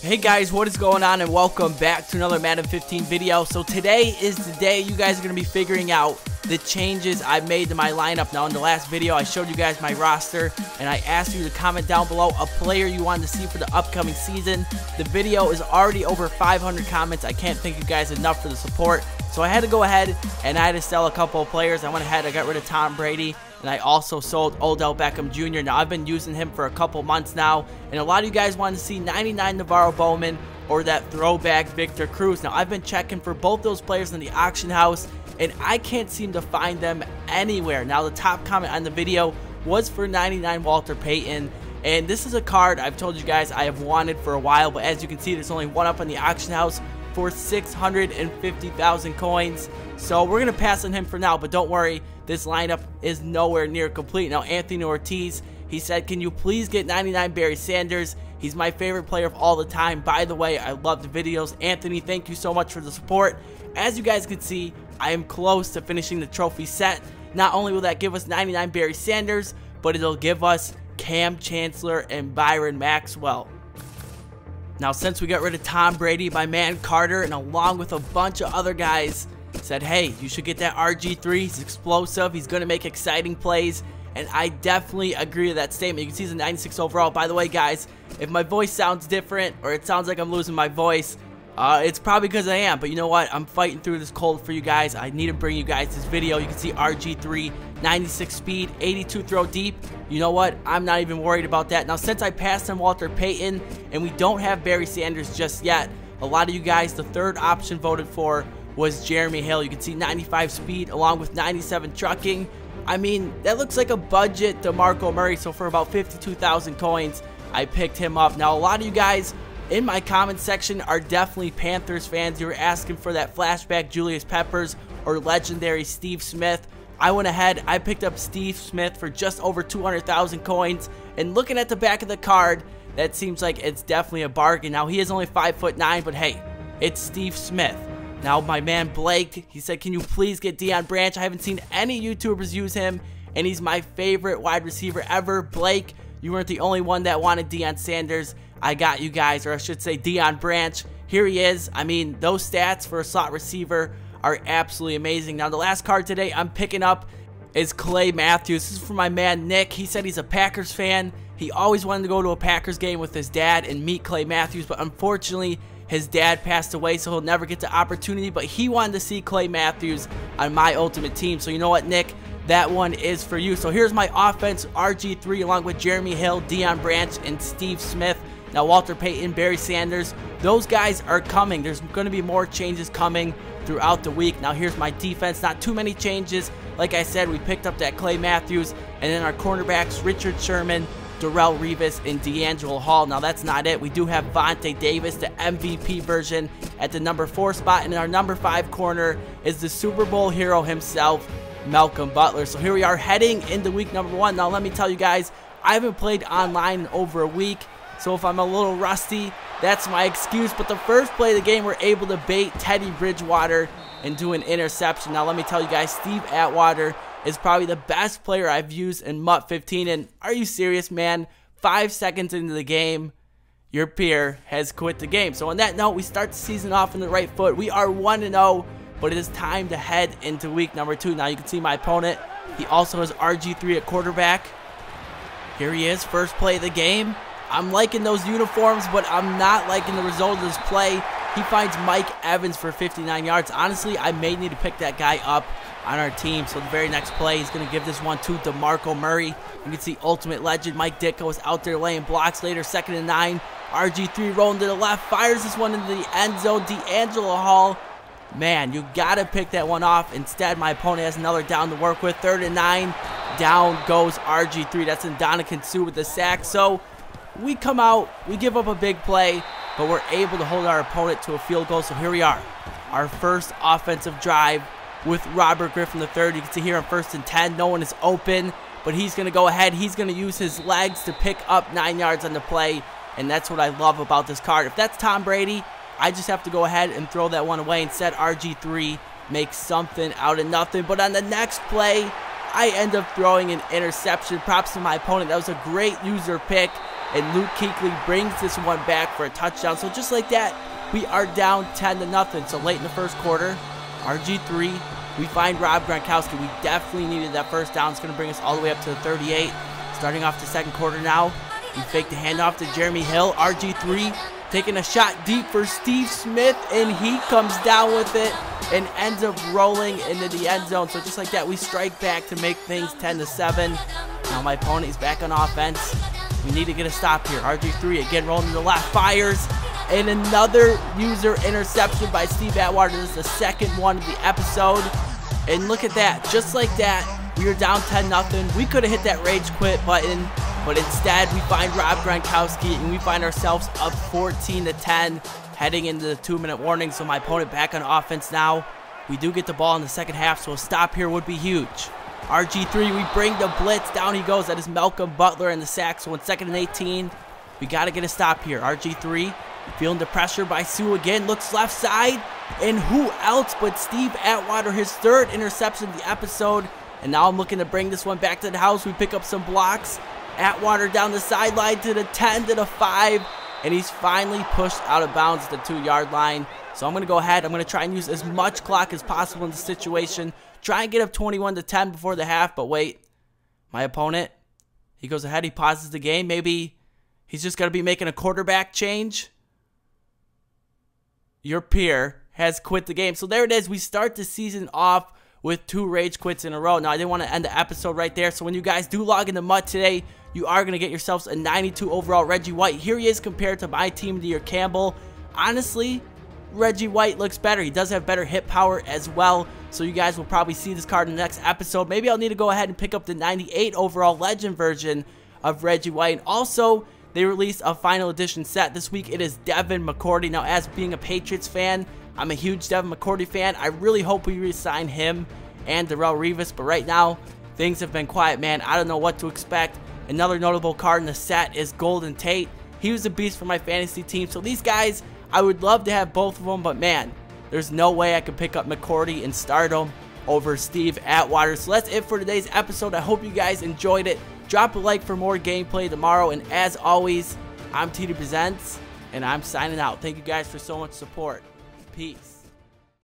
Hey guys, what is going on, and welcome back to another Madden 15 video. So today is the day you guys are going to be figuring out the changes I made to my lineup. Now in the last video I showed you guys my roster and I asked you to comment down below a player you wanted to see for the upcoming season. The video is already over 500 comments. I can't thank you guys enough for the support. So I had to go ahead and I had to sell a couple of players. I went ahead, I got rid of Tom Brady, and I also sold Odell Beckham Jr. Now, I've been using him for a couple months now, and a lot of you guys wanted to see 99 Navarro Bowman or that throwback Victor Cruz. Now, I've been checking for both those players in the auction house, and I can't seem to find them anywhere. Now, the top comment on the video was for 99 Walter Payton, and this is a card I've told you guys I have wanted for a while, but as you can see, there's only one up on the auction house for 650,000 coins. So we're going to pass on him for now, but don't worry, this lineup is nowhere near complete. Now, Anthony Ortiz, he said, can you please get 99 Barry Sanders? He's my favorite player of all the time. By the way, I love the videos. Anthony, thank you so much for the support. As you guys can see, I am close to finishing the trophy set. Not only will that give us 99 Barry Sanders, but it'll give us Cam Chancellor and Byron Maxwell. Now, since we got rid of Tom Brady, my man Carter, and along with a bunch of other guys, said, hey, you should get that RG3. He's explosive. He's going to make exciting plays. And I definitely agree with that statement. You can see he's a 96 overall. By the way, guys, if my voice sounds different or it sounds like I'm losing my voice, it's probably because I am. But you know what? I'm fighting through this cold for you guys. I need to bring you guys this video. You can see RG3, 96 speed, 82 throw deep. You know what? I'm not even worried about that. Now, since I passed on Walter Payton and we don't have Barry Sanders just yet, a lot of you guys, the third option voted for was Jeremy Hill. You can see 95 speed along with 97 trucking. I mean, that looks like a budget DeMarco Murray. So for about 52,000 coins, I picked him up. Now, a lot of you guys in my comment section are definitely Panthers fans. You were asking for that flashback Julius Peppers or legendary Steve Smith. I went ahead, I picked up Steve Smith for just over 200,000 coins. And looking at the back of the card, that seems like it's definitely a bargain. Now, he is only 5'9", but hey, it's Steve Smith. Now, my man Blake, he said, can you please get Deion Branch? I haven't seen any YouTubers use him, and he's my favorite wide receiver ever. Blake, you weren't the only one that wanted Deion Sanders. I got you guys, or I should say Deion Branch. Here he is. I mean, those stats for a slot receiver are absolutely amazing. Now, the last card today I'm picking up is Clay Matthews. This is for my man Nick. He said he's a Packers fan. He always wanted to go to a Packers game with his dad and meet Clay Matthews, but unfortunately, his dad passed away, so he'll never get the opportunity, but he wanted to see Clay Matthews on my ultimate team. So you know what, Nick? That one is for you. So here's my offense, RG3 along with Jeremy Hill, Deion Branch, and Steve Smith. Now, Walter Payton, Barry Sanders, those guys are coming. There's going to be more changes coming throughout the week. Now, here's my defense. Not too many changes. Like I said, we picked up that Clay Matthews, and then our cornerbacks, Richard Sherman, Darrelle Revis, and D'Angelo Hall. Now, that's not it. We do have Vontae Davis, the MVP version, at the number 4 spot. And in our number 5 corner is the Super Bowl hero himself, Malcolm Butler. So here we are heading into week number 1. Now, let me tell you guys, I haven't played online in over a week. So if I'm a little rusty, that's my excuse. But the first play of the game, we're able to bait Teddy Bridgewater and do an interception. Now, let me tell you guys, Steve Atwater is probably the best player I've used in MUT 15. And are you serious, man? 5 seconds into the game, your peer has quit the game. So on that note, we start the season off on the right foot. We are 1-0, but it is time to head into week number 2. Now, you can see my opponent. He also has RG3 at quarterback. Here he is, first play of the game. I'm liking those uniforms, but I'm not liking the result of this play. He finds Mike Evans for 59 yards. Honestly, I may need to pick that guy up on our team. So the very next play, he's going to give this one to DeMarco Murray. You can see ultimate legend Mike Ditko is out there laying blocks later. 2nd and 9. RG3 rolling to the left. Fires this one into the end zone. D'Angelo Hall. Man, you got to pick that one off. Instead, my opponent has another down to work with. 3rd and 9. Down goes RG3. That's Ndamukong Suh with the sack. So we come out. We give up a big play, but we're able to hold our opponent to a field goal. So here we are. Our first offensive drive with Robert Griffin III. You can see here on 1st and 10, no one is open, but he's going to go ahead. He's going to use his legs to pick up 9 yards on the play, and that's what I love about this card. If that's Tom Brady, I just have to go ahead and throw that one away. Instead, RG3 makes something out of nothing, but on the next play, I end up throwing an interception. Props to my opponent. That was a great user pick. and Luke Kuechly brings this one back for a touchdown. So just like that, we are down 10-0. So late in the first quarter, RG3, we find Rob Gronkowski. We definitely needed that first down. It's going to bring us all the way up to the 38. Starting off the second quarter now, we fake the handoff to Jeremy Hill. RG3 taking a shot deep for Steve Smith, and he comes down with it and ends up rolling into the end zone. So just like that, we strike back to make things 10-7. Now my opponent is back on offense. We need to get a stop here. RG3 again rolling to the left, fires, and another user interception by Steve Atwater. This is the second one of the episode. And look at that, just like that, we were down 10-0. We could have hit that rage quit button, but instead we find Rob Gronkowski and we find ourselves up 14-10 heading into the 2-minute warning. So my opponent back on offense now. We do get the ball in the second half, so a stop here would be huge. RG3, we bring the blitz, down he goes. That is Malcolm Butler in the sack. So in 2nd and 18, we got to get a stop here. RG3 feeling the pressure by Sue again, looks left side, and who else but Steve Atwater, his 3rd interception of the episode. And now I'm looking to bring this one back to the house. We pick up some blocks. Atwater down the sideline to the 10, to the 5, and he's finally pushed out of bounds at the 2-yard line. So I'm going to go ahead. I'm going to try and use as much clock as possible in this situation. Try and get up 21-10 before the half, but wait. My opponent, he goes ahead. He pauses the game. Maybe he's just going to be making a quarterback change. Your peer has quit the game. So there it is. We start the season off with 2 rage quits in a row. Now, I didn't want to end the episode right there. So when you guys do log into MUT today, you are going to get yourselves a 92 overall Reggie White. Here he is compared to my team of the year, Campbell. Honestly, Reggie White looks better. He does have better hit power as well. So you guys will probably see this card in the next episode. Maybe I'll need to go ahead and pick up the 98 overall Legend version of Reggie White. And also, they released a final edition set. This week, it is Devin McCourty. Now, as being a Patriots fan, I'm a huge Devin McCourty fan. I really hope we re-sign him and Darrelle Revis. But right now, things have been quiet, man. I don't know what to expect. Another notable card in the set is Golden Tate. He was a beast for my fantasy team. So these guys, I would love to have both of them. But man, there's no way I could pick up McCourty and start him over Steve Atwater. So that's it for today's episode. I hope you guys enjoyed it. Drop a like for more gameplay tomorrow. And as always, I'm TD Presents, and I'm signing out. Thank you guys for so much support. Peace.